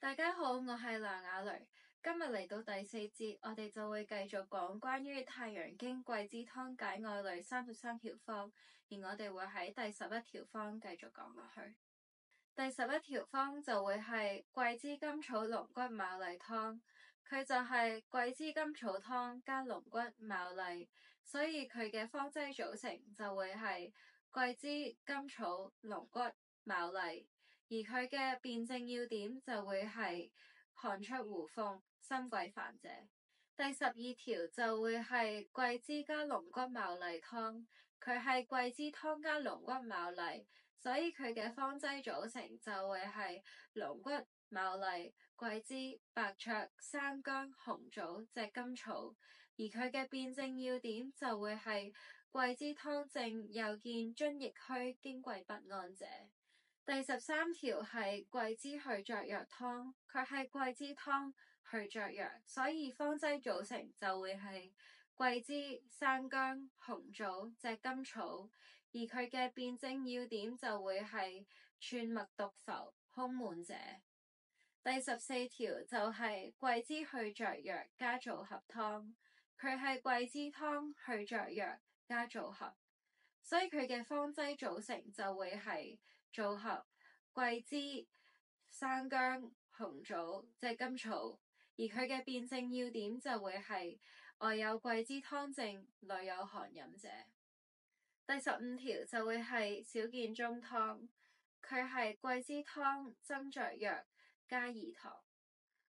大家好，我係梁雅蕾。今日嚟到第4節，我哋就會繼續講關於太陽經桂枝湯解愛侶33條方，而我哋會喺第11條方繼續講落去。第11條方就會係桂枝甘草龍骨牡蠣湯，佢就係桂枝甘草湯加龍骨牡蠣，所以佢嘅方劑組成就會係桂枝甘草龍骨牡蠣。而佢嘅辯證要點就會係寒出胡風，心悸煩者。第12條就會係桂枝加龍骨牡蠣湯，佢係桂枝湯加龍骨牡蠣，所以佢嘅方劑組成就會係龍骨牡蠣、桂枝、白芍、生薑、紅棗、炙甘草。而佢嘅辯證要點就會係桂枝湯證，又見津液虛，矜貴不安者。第13條係桂枝去雀藥湯，佢係桂枝湯去雀藥，所以方劑組成就會係桂枝、生薑、紅棗、炙甘草，而佢嘅辯證要點就會係串脈獨浮，胸悶者。第14條就係桂枝去雀藥加組合湯，佢係桂枝湯去雀藥加組合，所以佢嘅方劑組成就會係組合桂枝、生薑、紅棗、炙甘草，而佢嘅辯證要點就會係外有桂枝湯證，裏有寒飲者。第15條就會係少見中湯，佢係桂枝湯增雀藥加饴糖，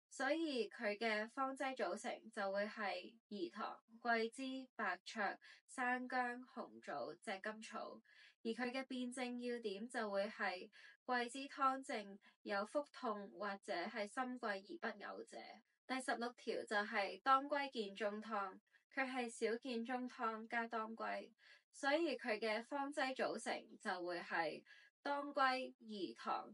所以佢嘅方劑組成就會係饴糖、桂枝、白芍、生薑、紅棗、炙甘草，而佢嘅辯證要點就會係桂枝湯證，有腹痛或者係心悸而不嘔者。第16條就係當歸建中湯，佢係少見中湯加當歸，所以佢嘅方劑組成就會係當歸、饴糖、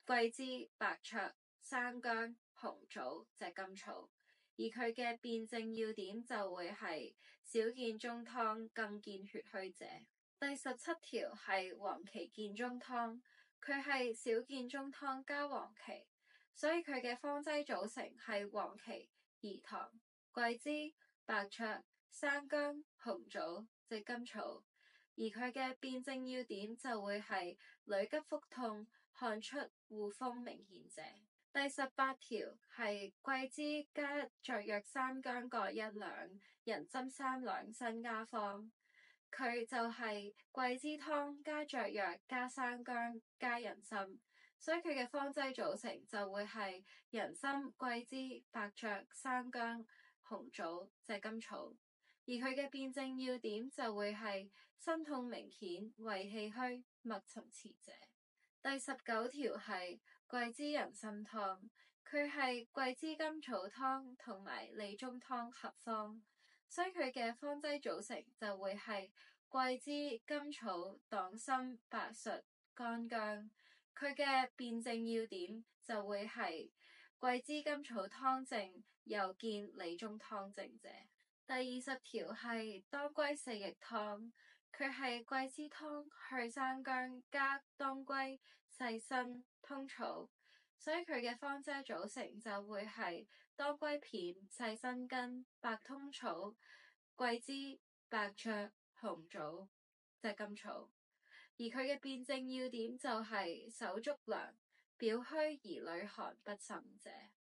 桂枝、白芍、生薑、紅棗、炙甘草，而佢嘅辯證要點就會係少見中湯更見血虛者。第17條係黃芪建中湯，佢係少見中湯加黃芪，所以佢嘅方劑組成係黃芪、饴糖、桂枝、白芍、生薑、紅棗、炙甘草，而佢嘅辯證要點就會係裏急腹痛、汗出惡風明顯者。第18條係桂枝加芍藥三薑各1兩，人參3兩新加方，佢就係桂枝湯加芍藥加生薑加人參，所以佢嘅方劑組成就會係人參、桂枝、白芍、生薑、紅棗、炙甘草，而佢嘅辯證要點就會係身痛明顯、胃氣虛、脈沉遲者。第19條係桂枝人參湯，佢係桂枝甘草湯同埋理中湯合方，所以佢嘅方劑組成就會係桂枝、甘草、黨參、白術、乾薑，佢嘅辯證要點就會係桂枝甘草湯證，又見理中湯證者。第20條係當歸四逆湯，佢係桂枝湯去生薑加當歸、細辛、通草，所以佢嘅方劑組成就會係當歸片、細辛根、白通草、桂枝、白芍、紅棗、炙甘草，而佢嘅辯證要點就係手足涼、表虛而裏寒不甚者。